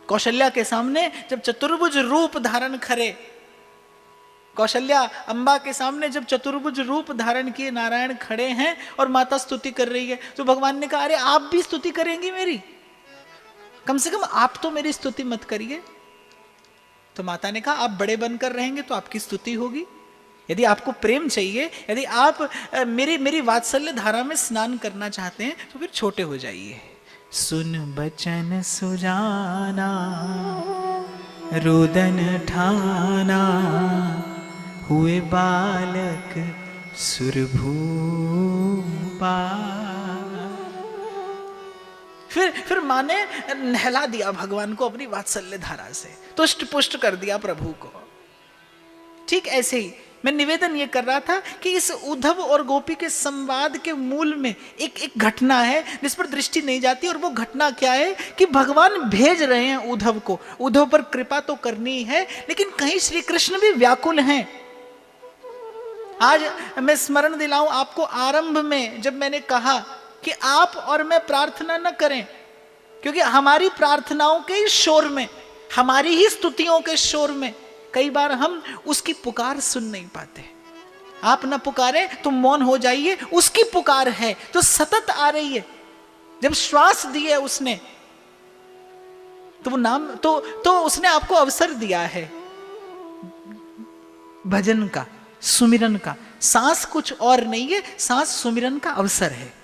कौशल्या के सामने जब चतुर्भुज रूप धारण करे, कौशल्या अम्बा के सामने जब चतुर्भुज रूप धारण किए नारायण खड़े हैं और माता स्तुति कर रही है, तो भगवान ने कहा अरे आप भी स्तुति करेंगी मेरी, कम से कम आप तो मेरी स्तुति मत करिए। तो माता ने कहा आप बड़े बनकर रहेंगे तो आपकी स्तुति होगी। यदि आपको प्रेम चाहिए, यदि आप मेरी वात्सल्य धारा में स्नान करना चाहते हैं तो फिर छोटे हो जाइए। सुन बचन सुजाना रुदन ठाना, हुए बालक सुरभूपा। फिर माँ ने नहला दिया भगवान को अपनी वात्सल्य धारा से, तुष्ट पुष्ट कर दिया प्रभु को। ठीक ऐसे ही मैं निवेदन ये कर रहा था कि इस उद्धव और गोपी के संवाद के मूल में एक घटना है जिस पर दृष्टि नहीं जाती, और वो घटना क्या है कि भगवान भेज रहे हैं उद्धव को। उद्धव पर कृपा तो करनी है, लेकिन कहीं श्री कृष्ण भी व्याकुल हैं। आज मैं स्मरण दिलाऊं आपको, आरंभ में जब मैंने कहा कि आप और मैं प्रार्थना न करें, क्योंकि हमारी प्रार्थनाओं के शोर में, हमारी ही स्तुतियों के शोर में कई बार हम उसकी पुकार सुन नहीं पाते। आप न पुकारे तो मौन हो जाइए, उसकी पुकार है तो सतत आ रही है। जब श्वास दिए उसने तो वो नाम तो उसने आपको अवसर दिया है भजन का, सुमिरन का। सांस कुछ और नहीं है, सांस सुमिरन का अवसर है।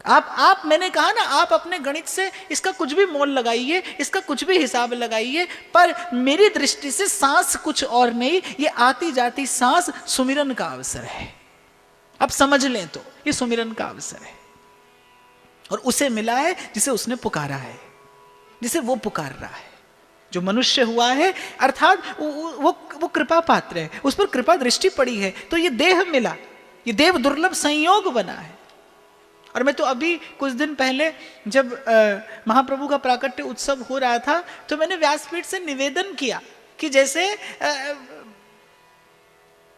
आप मैंने कहा ना, आप अपने गणित से इसका कुछ भी मोल लगाइए, इसका कुछ भी हिसाब लगाइए, पर मेरी दृष्टि से सांस कुछ और नहीं, ये आती जाती सांस सुमिरन का अवसर है। अब समझ लें तो ये सुमिरन का अवसर है, और उसे मिला है जिसे उसने पुकारा है, जिसे वो पुकार रहा है। जो मनुष्य हुआ है अर्थात वो कृपा पात्र है, उस पर कृपा दृष्टि पड़ी है, तो ये देह मिला, ये देव दुर्लभ संयोग बना है। और मैं तो अभी कुछ दिन पहले जब महाप्रभु का प्राकट्य उत्सव हो रहा था, तो मैंने व्यासपीठ से निवेदन किया कि जैसे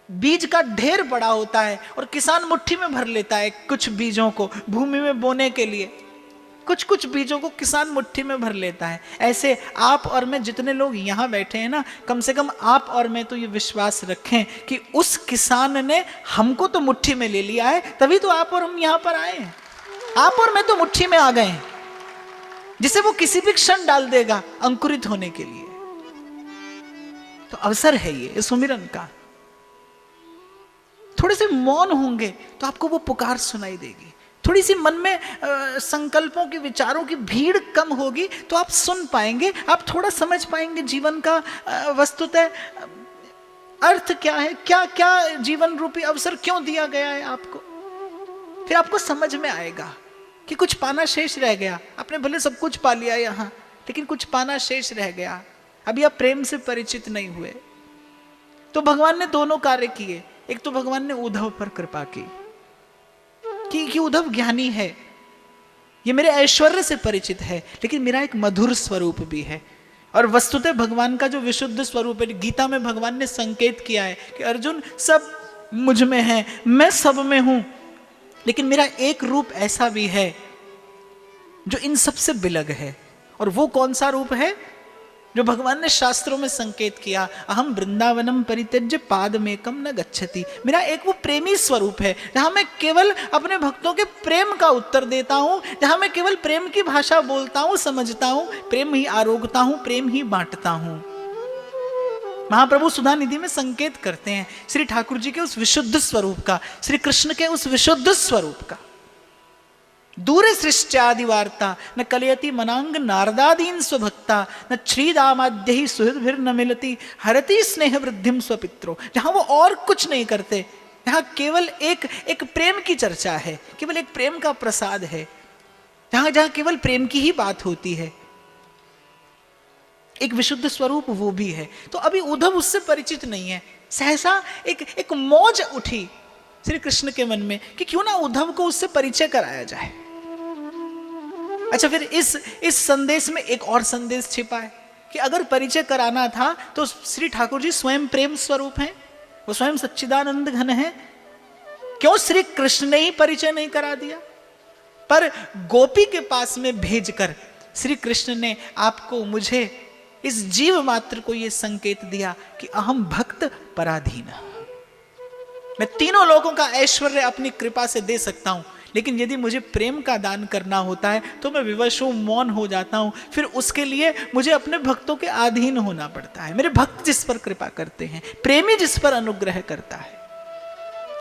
बीज का ढेर बड़ा होता है और किसान मुट्ठी में भर लेता है कुछ बीजों को भूमि में बोने के लिए, कुछ बीजों को किसान मुट्ठी में भर लेता है, ऐसे आप और मैं जितने लोग यहाँ बैठे हैं ना, कम से कम आप और मैं तो ये विश्वास रखें कि उस किसान ने हमको तो मुट्ठी में ले लिया है, तभी तो आप और हम यहाँ पर आए हैं। आप और मैं तो मुट्ठी में आ गए हैं, जिसे वो किसी भी क्षण डाल देगा अंकुरित होने के लिए। तो अवसर है ये सुमिरन का। थोड़े से मौन होंगे तो आपको वो पुकार सुनाई देगी, थोड़ी सी मन में संकल्पों की, विचारों की भीड़ कम होगी तो आप सुन पाएंगे, आप थोड़ा समझ पाएंगे जीवन का वस्तुतः अर्थ क्या है, क्या क्या जीवन रूपी अवसर क्यों दिया गया है आपको। फिर आपको समझ में आएगा कि कुछ पाना शेष रह गया। आपने भले सब कुछ पा लिया यहाँ, लेकिन कुछ पाना शेष रह गया, अभी आप प्रेम से परिचित नहीं हुए। तो भगवान ने दोनों कार्य किए। एक तो भगवान ने उद्धव पर कृपा की कि उद्धव ज्ञानी है, ये मेरे ऐश्वर्य से परिचित है, लेकिन मेरा एक मधुर स्वरूप भी है। और वस्तुतः भगवान का जो विशुद्ध स्वरूप है, गीता में भगवान ने संकेत किया है कि अर्जुन सब मुझ में है, मैं सब में हूं, लेकिन मेरा एक रूप ऐसा भी है जो इन सबसे बिलग है। और वो कौन सा रूप है जो भगवान ने शास्त्रों में संकेत किया, अहम वृंदावनम परित्यज्य पादमेकम न गच्छति। मेरा एक वो प्रेमी स्वरूप है जहां मैं केवल अपने भक्तों के प्रेम का उत्तर देता हूं, जहां मैं केवल प्रेम की भाषा बोलता हूं, समझता हूं, प्रेम ही आरोगता हूं, प्रेम ही बांटता हूं। महाप्रभु सुधा निधि में संकेत करते हैं श्री ठाकुर जी के उस विशुद्ध स्वरूप का, श्री कृष्ण के उस विशुद्ध स्वरूप का। दूरे सृष्टि वार्ता न कलयति मनांग नारदादीन स्वभक्ता न श्रीदामाद्य ही सुहृद न मिलती हरति स्नेह वृद्धिम स्वपित्रो। जहां वो और कुछ नहीं करते, जहां केवल एक प्रेम की चर्चा है, केवल एक प्रेम का प्रसाद है, जहां केवल प्रेम की ही बात होती है, एक विशुद्ध स्वरूप वो भी है। तो अभी उद्धव उससे परिचित नहीं है। सहसा एक मौज उठी श्री कृष्ण के मन में कि क्यों ना उद्धव को उससे परिचय कराया जाए। अच्छा, फिर इस संदेश में एक और संदेश छिपा है कि अगर परिचय कराना था तो श्री ठाकुर जी स्वयं प्रेम स्वरूप हैं, वो स्वयं सच्चिदानंद घन है, क्यों श्री कृष्ण ने ही परिचय नहीं करा दिया। पर गोपी के पास में भेजकर श्री कृष्ण ने आपको, मुझे इस जीव मात्र को यह संकेत दिया कि अहम भक्त पराधीन, मैं तीनों लोगों का ऐश्वर्य अपनी कृपा से दे सकता हूं, लेकिन यदि मुझे प्रेम का दान करना होता है तो मैं विवश हूं, मौन हो जाता हूं। फिर उसके लिए मुझे अपने भक्तों के अधीन होना पड़ता है। मेरे भक्त जिस पर कृपा करते हैं, प्रेमी जिस पर अनुग्रह करता है,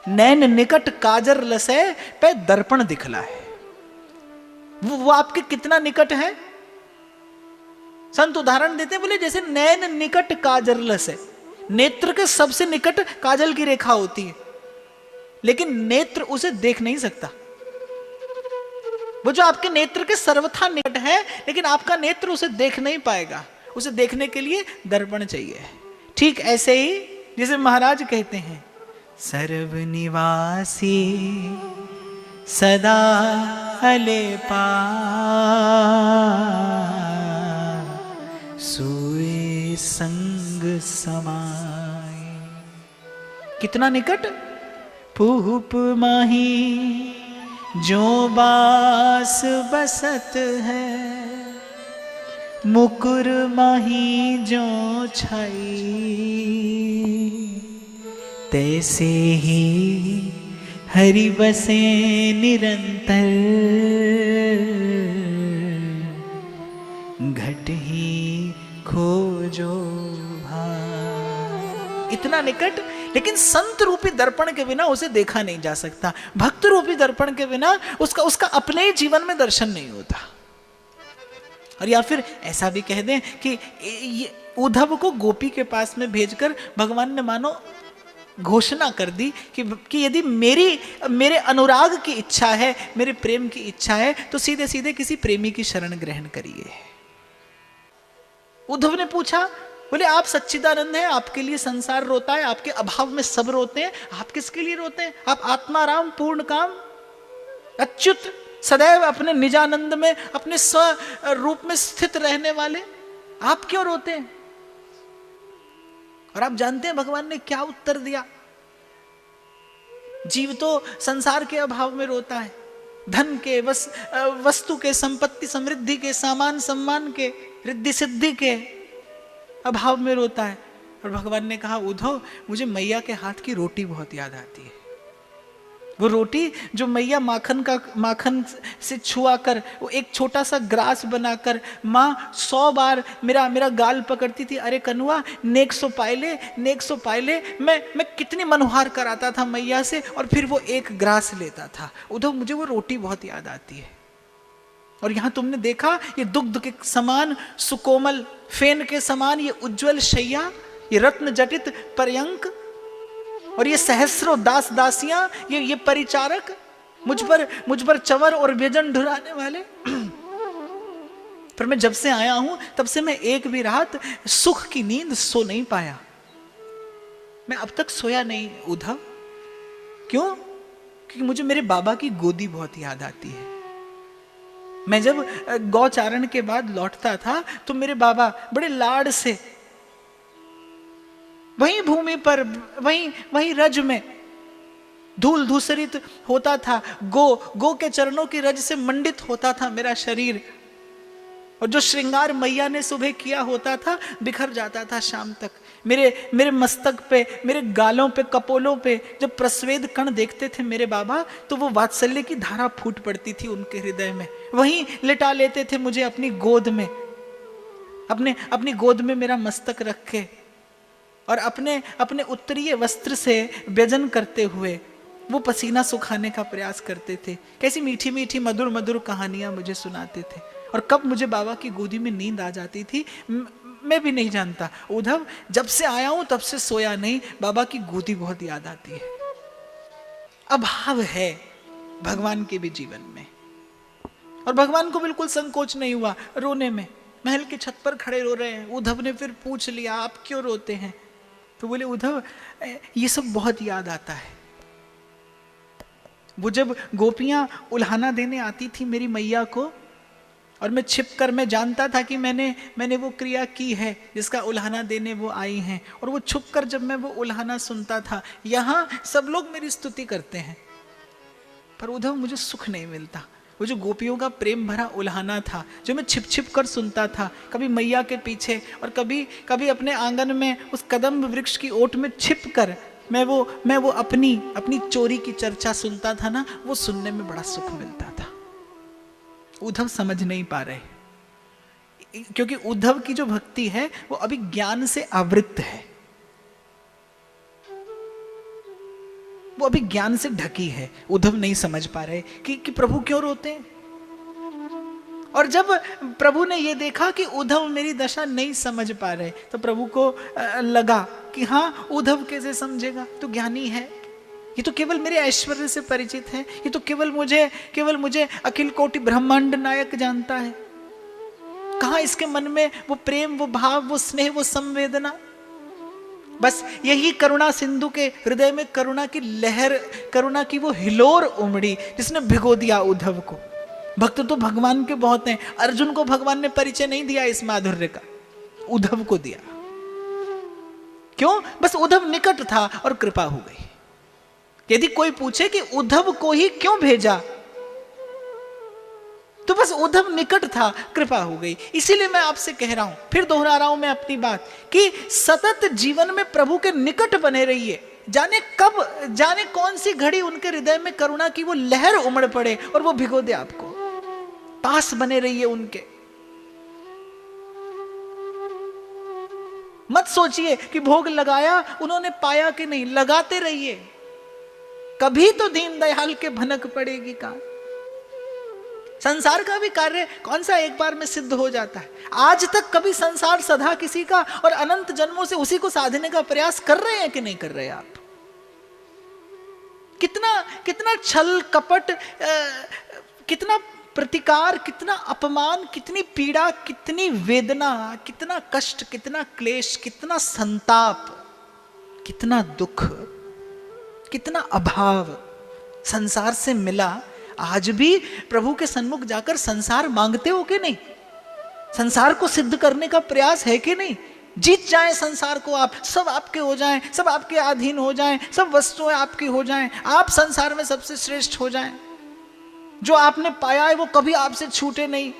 नैन निकट काजर लसै पे दर्पण दिखला है, वो आपके कितना निकट है। संत उदाहरण देते हैं, बोले जैसे नैन निकट काजर लसै, नेत्र के सबसे निकट काजल की रेखा होती है, लेकिन नेत्र उसे देख नहीं सकता। वो जो आपके नेत्र के सर्वथा निकट है, लेकिन आपका नेत्र उसे देख नहीं पाएगा, उसे देखने के लिए दर्पण चाहिए। ठीक ऐसे ही जैसे महाराज कहते हैं, सर्वनिवासी सदा अलेपा सोए संग समाय। कितना निकट, पूप माही जो बास बसत है, मुकुर माही जो छाई, तैसे ही हरि बसे निरंतर, घट ही खोजो भाई। इतना निकट, लेकिन संत रूपी दर्पण के बिना उसे देखा नहीं जा सकता। भक्त रूपी दर्पण के बिना उसका अपने ही जीवन में दर्शन नहीं होता। और या फिर ऐसा भी कह दें कि उद्धव को गोपी के पास में भेजकर भगवान ने मानो घोषणा कर दी कि यदि मेरे अनुराग की इच्छा है, मेरे प्रेम की इच्छा है, तो सीधे सीधे किसी प्रेमी की शरण ग्रहण करिए। उद्धव ने पूछा, बोले आप सच्चिदानंद हैं, आपके लिए संसार रोता है, आपके अभाव में सब रोते हैं, आप किसके लिए रोते हैं? आप आत्माराम पूर्ण काम अच्युत सदैव अपने निजानंद में अपने स्व रूप में स्थित रहने वाले, आप क्यों रोते हैं? और आप जानते हैं भगवान ने क्या उत्तर दिया? जीव तो संसार के अभाव में रोता है, धन के, वस्तु के, संपत्ति समृद्धि के, सामान सम्मान के, रिद्धि सिद्धि के अभाव में रोता है। और भगवान ने कहा, उद्धव मुझे मैया के हाथ की रोटी बहुत याद आती है। वो रोटी जो मैया माखन से छुआ कर, वो एक छोटा सा ग्रास बनाकर माँ 100 बार मेरा गाल पकड़ती थी, अरे कनुआ नेक सो पायले, मैं कितनी मनोहार कराता था मैया से, और फिर वो एक ग्रास लेता था। उद्धव मुझे वो रोटी बहुत याद आती है। और यहां तुमने देखा, ये दुग्ध के समान सुकोमल, फेन के समान ये उज्जवल शैया, ये रत्न जटित पर्यंक, और ये सहस्रों दास दासियां, ये परिचारक, मुझ पर चंवर और व्यजन ढुराने वाले। पर मैं जब से आया हूं तब से मैं एक भी रात सुख की नींद सो नहीं पाया। मैं अब तक सोया नहीं उद्धव। क्यों? क्योंकि मुझे मेरे बाबा की गोदी बहुत याद आती है। मैं जब गौचारण के बाद लौटता था तो मेरे बाबा बड़े लाड से वहीं भूमि पर, वहीं रज में धूल धूसरित होता था, गो के चरणों की रज से मंडित होता था मेरा शरीर, और जो श्रृंगार मैया ने सुबह किया होता था बिखर जाता था शाम तक। मेरे मस्तक पे, मेरे गालों पे, कपोलों पे जब प्रस्वेद कण देखते थे मेरे बाबा, तो वो वात्सल्य की धारा फूट पड़ती थी उनके हृदय में। वहीं लिटा लेते थे मुझे अपनी गोद में, अपनी गोद में मेरा मस्तक रख के, और अपने उत्तरीय वस्त्र से व्यजन करते हुए वो पसीना सुखाने का प्रयास करते थे। कैसी मीठी मीठी मधुर मधुर कहानियां मुझे सुनाते थे। और कब मुझे बाबा की गोदी में नींद आ जाती थी मैं भी नहीं जानता। उद्धव जब से आया हूं तब से सोया नहीं, बाबा की गोदी बहुत याद आती है। अभाव है भगवान के भी जीवन में, और भगवान को बिल्कुल संकोच नहीं हुआ रोने में। महल की छत पर खड़े रो रहे हैं। उद्धव ने फिर पूछ लिया, आप क्यों रोते हैं? तो बोले, उद्धव ये सब बहुत याद आता है। वो जब गोपियां उल्हाना देने आती थी मेरी मैया को, और मैं छिपकर, मैं जानता था कि मैंने वो क्रिया की है जिसका उल्हाना देने वो आई हैं, और वो छुपकर जब मैं वो उल्हाना सुनता था, यहाँ सब लोग मेरी स्तुति करते हैं, पर उद्धव मुझे सुख नहीं मिलता। वो जो गोपियों का प्रेम भरा उल्हाना था, जो मैं छिप छिप कर सुनता था, कभी मैया के पीछे और कभी कभी अपने आंगन में उस कदम्ब वृक्ष की ओट में छिप कर मैं वो अपनी चोरी की चर्चा सुनता था ना, वो सुनने में बड़ा सुख मिलता था। उद्धव समझ नहीं पा रहे, क्योंकि उद्धव की जो भक्ति है वो अभी ज्ञान से आवृत है, वो अभी ज्ञान से ढकी है। उद्धव नहीं समझ पा रहे कि प्रभु क्यों रोते हैं। और जब प्रभु ने ये देखा कि उद्धव मेरी दशा नहीं समझ पा रहे, तो प्रभु को लगा कि हाँ, उद्धव कैसे समझेगा, तो ज्ञानी है, ये तो केवल मेरे ऐश्वर्य से परिचित है, ये तो केवल मुझे अखिल कोटि ब्रह्मांड नायक जानता है। कहाँ इसके मन में वो प्रेम, वो भाव, वो स्नेह, वो संवेदना। बस यही करुणा सिंधु के हृदय में करुणा की लहर, करुणा की वो हिलोर उमड़ी जिसने भिगो दिया उद्धव को। भक्त तो भगवान के बहुत हैं, अर्जुन को भगवान ने परिचय नहीं दिया इस माधुर्य का, उद्धव को दिया। क्यों? बस उद्धव निकट था और कृपा हो गई। यदि कोई पूछे कि उद्धव को ही क्यों भेजा, तो बस उद्धव निकट था, कृपा हो गई। इसीलिए मैं आपसे कह रहा हूं, फिर दोहरा रहा हूं मैं अपनी बात, कि सतत जीवन में प्रभु के निकट बने रहिए। जाने कब, जाने कौन सी घड़ी उनके हृदय में करुणा की वो लहर उमड़ पड़े और वो भिगो दे आपको। पास बने रहिए उनके। मत सोचिए कि भोग लगाया उन्होंने पाया कि नहीं, लगाते रहिए, कभी तो दीनदयाल के भनक पड़ेगी का। संसार का भी कार्य कौन सा एक बार में सिद्ध हो जाता है। आज तक कभी संसार सधा किसी का, और अनंत जन्मों से उसी को साधने का प्रयास कर रहे हैं कि नहीं कर रहे आप? कितना छल कपट, कितना प्रतिकार, कितना अपमान, कितनी पीड़ा, कितनी वेदना, कितना कष्ट, कितना क्लेश, कितना संताप, कितना दुख, कितना अभाव संसार से मिला। आज भी प्रभु के सन्मुख जाकर संसार मांगते हो कि नहीं? संसार को सिद्ध करने का प्रयास है कि नहीं? जीत जाएं संसार को आप, सब आपके हो जाएं, सब आपके अधीन हो जाएं, सब वस्तुएं आपकी हो जाएं, आप संसार में सबसे श्रेष्ठ हो जाएं। जो आपने पाया है वो कभी आपसे छूटे नहीं,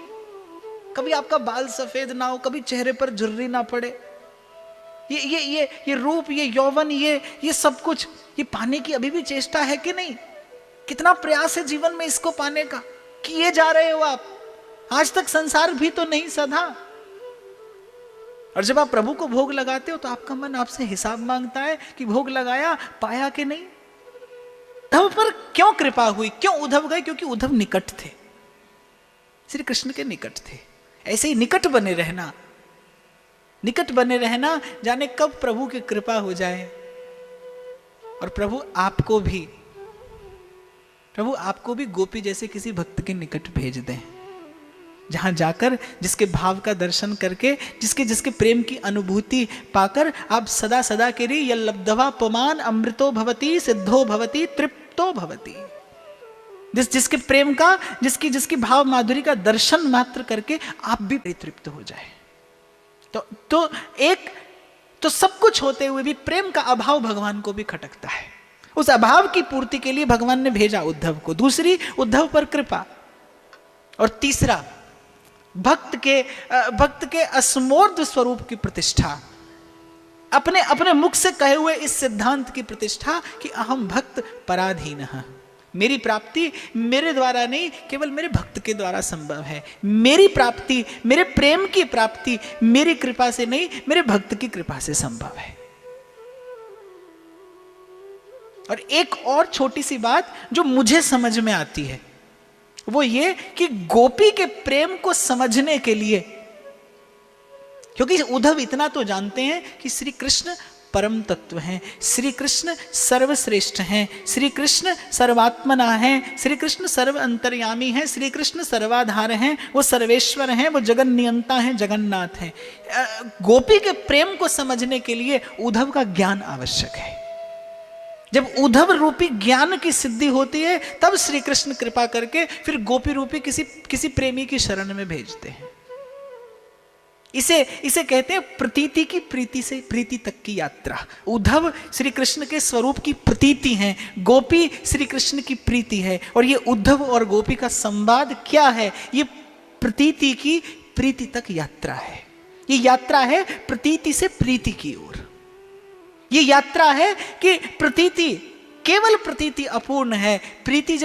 कभी आपका बाल सफेद ना हो, कभी चेहरे पर झुर्री ना पड़े। ये रूप, ये यौवन, ये सब कुछ, ये पाने की अभी भी चेष्टा है कि नहीं? कितना प्रयास है जीवन में इसको पाने का, किए जा रहे हो आप। आज तक संसार भी तो नहीं सधा। और जब आप प्रभु को भोग लगाते हो तो आपका मन आपसे हिसाब मांगता है कि भोग लगाया, पाया कि नहीं। उद्धव पर क्यों कृपा हुई, क्यों उद्धव गए? क्योंकि उद्धव निकट थे, श्री कृष्ण के निकट थे। ऐसे ही निकट बने रहना, निकट बने रहना, जाने कब प्रभु की कृपा हो जाए और प्रभु आपको भी गोपी जैसे किसी भक्त के निकट भेज दें, जहां जाकर जिसके भाव का दर्शन करके, जिसके प्रेम की अनुभूति पाकर आप सदा सदा के लिए यल्लब्धवा पुमान अमृतो भवति सिद्धो भवति तृप्तो भवति। जिसके प्रेम का, जिसकी भाव माधुरी का दर्शन मात्र करके आप भी तृप्त हो जाए। तो सब कुछ होते हुए भी प्रेम का अभाव भगवान को भी खटकता है। उस अभाव की पूर्ति के लिए भगवान ने भेजा उद्धव को। दूसरी, उद्धव पर कृपा। और तीसरा, भक्त के असमूर्त स्वरूप की प्रतिष्ठा, अपने मुख से कहे हुए इस सिद्धांत की प्रतिष्ठा कि अहम भक्त पराधीन, मेरी प्राप्ति मेरे द्वारा नहीं, केवल मेरे भक्त के द्वारा संभव है। मेरी प्राप्ति, मेरे प्रेम की प्राप्ति मेरी कृपा से नहीं, मेरे भक्त की कृपा से संभव है। और एक और छोटी सी बात जो मुझे समझ में आती है, वो ये कि गोपी के प्रेम को समझने के लिए, क्योंकि उद्धव इतना तो जानते हैं कि श्री कृष्ण परम तत्व हैं, श्री कृष्ण सर्वश्रेष्ठ हैं, श्री कृष्ण सर्वात्मना हैं, श्री कृष्ण सर्व अंतर्यामी हैं, श्री कृष्ण सर्वाधार हैं, वो सर्वेश्वर हैं, वो जगन नियंता हैं, जगन्नाथ हैं। गोपी के प्रेम को समझने के लिए उद्धव का ज्ञान आवश्यक है। जब उद्धव रूपी ज्ञान की सिद्धि होती है, तब श्री कृष्ण कृपा करके फिर गोपी रूपी किसी प्रेमी की शरण में भेजते हैं। इसे कहते हैं प्रतीति की प्रीति से प्रीति तक की यात्रा। उद्धव श्री कृष्ण के स्वरूप की प्रतीति है, गोपी श्री कृष्ण की प्रीति है, और ये उद्धव और गोपी का संवाद क्या है? ये प्रतीति की प्रीति तक यात्रा है। ये यात्रा है प्रतीति से प्रीति की ओर। ये यात्रा है कि प्रतीति, केवल प्रतीति अपूर्ण है, प्रतीति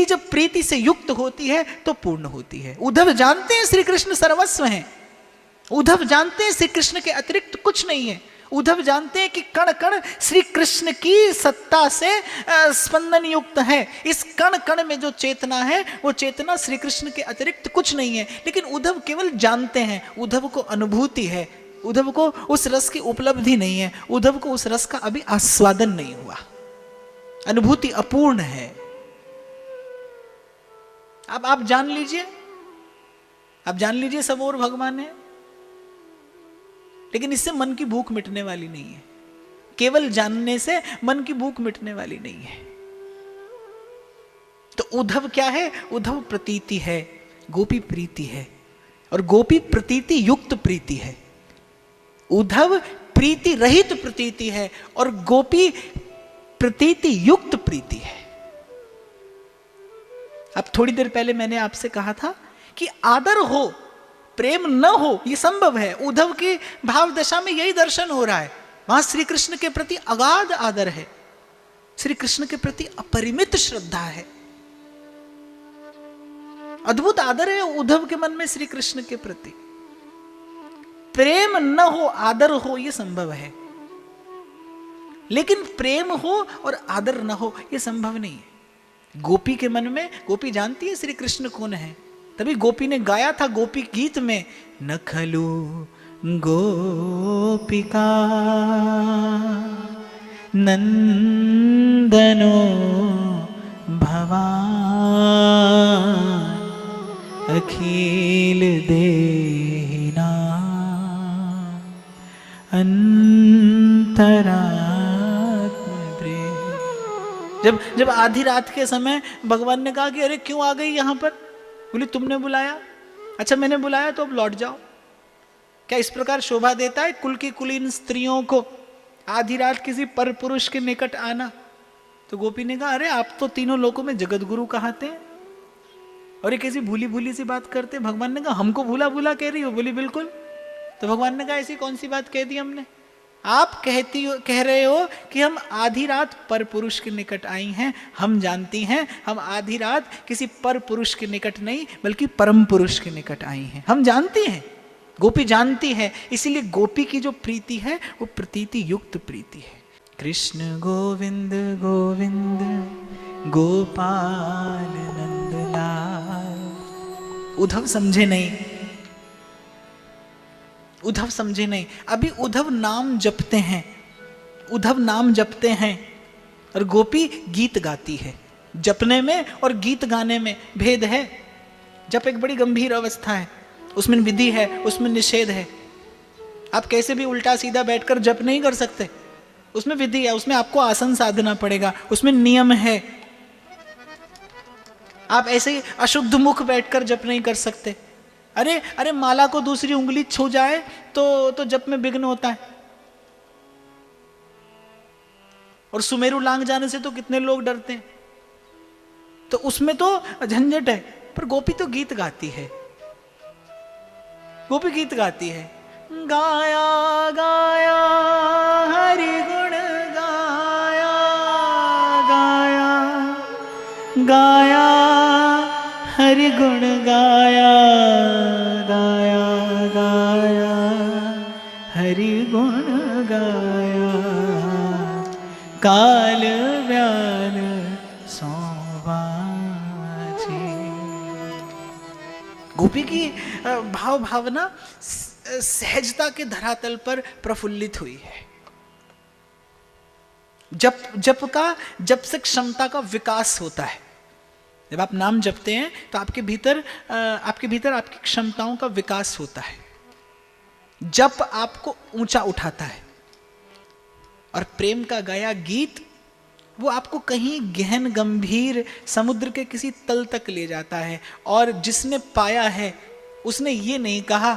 जब प्रीति से युक्त होती है तो पूर्ण होती है। उद्धव जानते हैं श्री कृष्ण सर्वस्व हैं। उद्धव जानते हैं श्री कृष्ण के अतिरिक्त कुछ नहीं है। उद्धव जानते हैं कि कण कण श्री कृष्ण की सत्ता से स्पंदन युक्त है। इस कण कण में जो चेतना है वो चेतना श्री कृष्ण के अतिरिक्त कुछ नहीं है। लेकिन उद्धव केवल जानते हैं, उद्धव को अनुभूति है, उद्धव को उस रस की उपलब्धि नहीं है, उद्धव को उस रस का अभी आस्वादन नहीं हुआ, अनुभूति अपूर्ण है। अब आप जान लीजिए सब और भगवान है, लेकिन इससे मन की भूख मिटने वाली नहीं है। केवल जानने से मन की भूख मिटने वाली नहीं है। तो उद्धव क्या है? उद्धव प्रतीति है, गोपी प्रीति है, और गोपी प्रतीति युक्त प्रीति है। उद्धव प्रीति रहित प्रतीति है और गोपी प्रतीति युक्त प्रीति है। अब थोड़ी देर पहले मैंने आपसे कहा था कि आदर हो, प्रेम न हो, यह संभव है। उद्धव की भाव दशा में यही दर्शन हो रहा है। वहां श्री कृष्ण के प्रति अगाध आदर है, श्री कृष्ण के प्रति अपरिमित श्रद्धा है, अद्भुत आदर है उद्धव के मन में श्री कृष्ण के प्रति। प्रेम न हो, आदर हो, यह संभव है, लेकिन प्रेम हो और आदर न हो यह संभव नहीं है। गोपी के मन में, गोपी जानती है श्री कृष्ण कौन है, तभी गोपी ने गाया था गोपी गीत में, न खलु गोपिका नंदनो भवान अखिल देहिना अंतरात्म। जब आधी रात के समय भगवान ने कहा कि अरे क्यों आ गई यहां पर? बोली तुमने बुलाया? अच्छा मैंने बुलाया तो अब लौट जाओ। क्या इस प्रकार शोभा देता है कुल की कुलीन स्त्रियों को आधी रात किसी पर पुरुष के निकट आना? तो गोपी ने कहा अरे आप तो तीनों लोकों में जगत गुरु कहते हैं और ये कैसी भूली भूली सी बात करते हैं। भगवान ने कहा हमको भूला भूला कह रही हो? बोली बिल्कुल। तो भगवान ने कहा ऐसी कौन सी बात कह दी हमने? आप कह रहे हो कि हम आधी रात पर पुरुष के निकट आई हैं। हम जानती हैं हम आधी रात किसी पर पुरुष के निकट नहीं बल्कि परम पुरुष के निकट आई हैं। हम जानती हैं, गोपी जानती है, इसीलिए गोपी की जो प्रीति है वो प्रतीति युक्त प्रीति है। कृष्ण गोविंद गोविंद गोपाल नंदलाल। उद्धव समझे नहीं, उद्धव समझे नहीं। अभी उद्धव नाम जपते हैं, उद्धव नाम जपते हैं और गोपी गीत गाती है। जपने में और गीत गाने में भेद है। जप एक बड़ी गंभीर अवस्था है, उसमें विधि है, उसमें निषेध है। आप कैसे भी उल्टा सीधा बैठकर जप नहीं कर सकते, उसमें विधि है, उसमें आपको आसन साधना पड़ेगा, उसमें नियम है। आप ऐसे ही अशुद्ध मुख बैठकर जप नहीं कर सकते। अरे माला को दूसरी उंगली छू जाए तो जप में विघ्न होता है। और सुमेरु लांग जाने से तो कितने लोग डरते हैं, तो उसमें तो झंझट है। पर गोपी तो गीत गाती है, गोपी गीत गाती है। गाया गाया हरि गुण गाया, गाया गाया हरि गुण गाया, गाया गाया हरि गुण गाया, काल व्याल सोबाजी। गोपी की भाव भावना सहजता के धरातल पर प्रफुल्लित हुई है। जप से क्षमता का विकास होता है। जब आप नाम जपते हैं तो आपके भीतर आपकी क्षमताओं का विकास होता है। जप आपको ऊंचा उठाता है और प्रेम का गाया गीत वो आपको कहीं गहन गंभीर समुद्र के किसी तल तक ले जाता है। और जिसने पाया है उसने ये नहीं कहा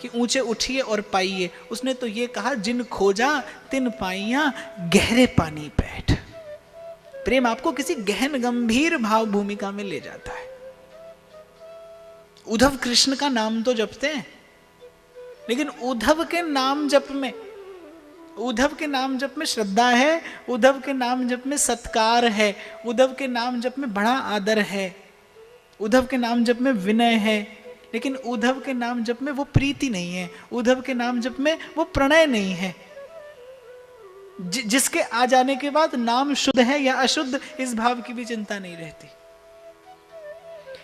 कि ऊंचे उठिए और पाइए, उसने तो ये कहा जिन खोजा तिन पाइया गहरे पानी बैठ। प्रेम आपको किसी गहन गंभीर भाव भूमिका में ले जाता है। उद्धव कृष्ण का नाम तो जपते हैं, लेकिन उद्धव के नाम जप में, उद्धव के नाम जप में श्रद्धा है, उद्धव के नाम जप में सत्कार है, उद्धव के नाम जप में बड़ा आदर है, उद्धव के नाम जप में विनय है, लेकिन उद्धव के नाम जप में वो प्रीति नहीं है, उद्धव के नाम जप में वो प्रणय नहीं है। जिसके आ जाने के बाद नाम शुद्ध है या अशुद्ध इस भाव की भी चिंता नहीं रहती।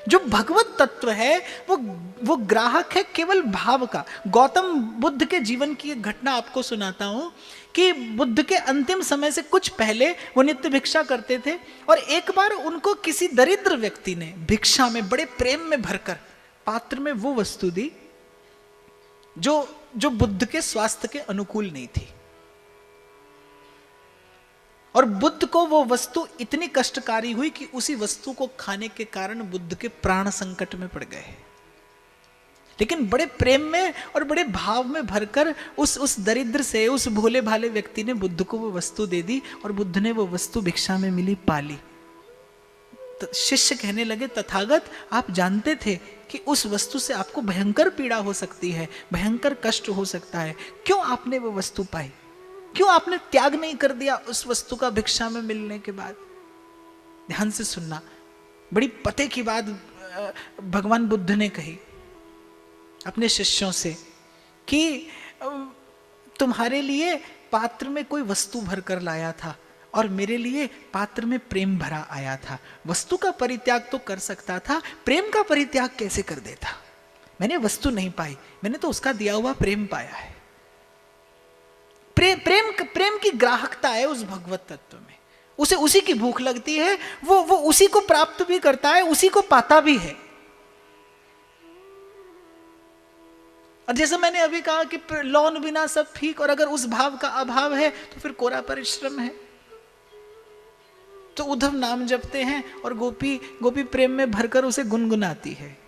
जो भगवत तत्व है वो ग्राहक है केवल भाव का। गौतम बुद्ध के जीवन की एक घटना आपको सुनाता हूं कि बुद्ध के अंतिम समय से कुछ पहले वो नित्य भिक्षा करते थे, और एक बार उनको किसी दरिद्र व्यक्ति ने भिक्षा में बड़े प्रेम में भरकर पात्र में वो वस्तु दी जो बुद्ध के स्वास्थ्य के अनुकूल नहीं थी, और बुद्ध को वो वस्तु इतनी कष्टकारी हुई कि उसी वस्तु को खाने के कारण बुद्ध के प्राण संकट में पड़ गए। लेकिन बड़े प्रेम में और बड़े भाव में भरकर उस दरिद्र से, उस भोले भाले व्यक्ति ने बुद्ध को वो वस्तु दे दी, और बुद्ध ने वो वस्तु भिक्षा में मिली पाली। तो शिष्य कहने लगे, तथागत आप जानते थे कि उस वस्तु से आपको भयंकर पीड़ा हो सकती है, भयंकर कष्ट हो सकता है, क्यों आपने वो वस्तु पाई? क्यों आपने त्याग नहीं कर दिया उस वस्तु का भिक्षा में मिलने के बाद? ध्यान से सुनना, बड़ी पते की बात भगवान बुद्ध ने कही अपने शिष्यों से कि तुम्हारे लिए पात्र में कोई वस्तु भरकर लाया था और मेरे लिए पात्र में प्रेम भरा आया था। वस्तु का परित्याग तो कर सकता था, प्रेम का परित्याग कैसे कर देता? मैंने वस्तु नहीं पाई, मैंने तो उसका दिया हुआ प्रेम पाया है। प्रेम की ग्राहकता है उस भगवत तत्व में। उसे उसी की भूख लगती है, वो उसी को प्राप्त भी करता है, उसी को पाता भी है। और जैसे मैंने अभी कहा कि लौन बिना सब फीक, और अगर उस भाव का अभाव है तो फिर कोरा परिश्रम है। तो उद्धव नाम जपते हैं और गोपी प्रेम में भरकर उसे गुनगुनाती है।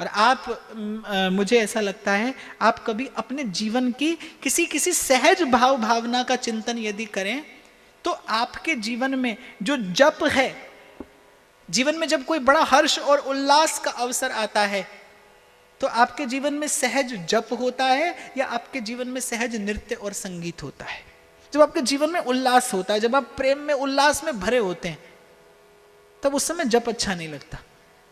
और आप, मुझे ऐसा लगता है, आप कभी अपने जीवन की किसी सहज भाव भावना का चिंतन यदि करें तो आपके जीवन में जो जप है, जीवन में जब कोई बड़ा हर्ष और उल्लास का अवसर आता है तो आपके जीवन में सहज जप होता है या आपके जीवन में सहज नृत्य और संगीत होता है? जब आपके जीवन में उल्लास होता है, जब आप प्रेम में उल्लास में भरे होते हैं, तब उस समय जप अच्छा नहीं लगता।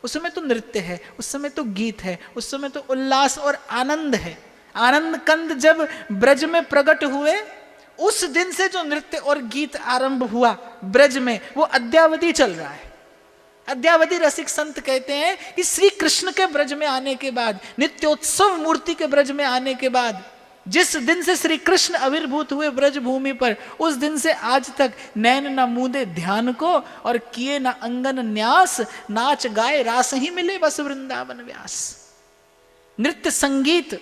उस समय तो नृत्य है, उस समय तो गीत है, उस समय तो उल्लास और आनंद है। आनंद कंद जब ब्रज में प्रकट हुए, उस दिन से जो नृत्य और गीत आरंभ हुआ ब्रज में, वो अद्यावधि चल रहा है। अद्यावधि रसिक संत कहते हैं कि श्री कृष्ण के ब्रज में आने के बाद, नित्योत्सव मूर्ति के ब्रज में आने के बाद, जिस दिन से श्री कृष्ण आविर्भूत हुए ब्रज भूमि पर, उस दिन से आज तक नैन न मूंदे ध्यान को और किए न अंगन न्यास, नाच गाए रास ही मिले बस वृंदावन व्यास। नृत्य संगीत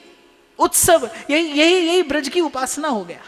उत्सव यही ब्रज की उपासना हो गया।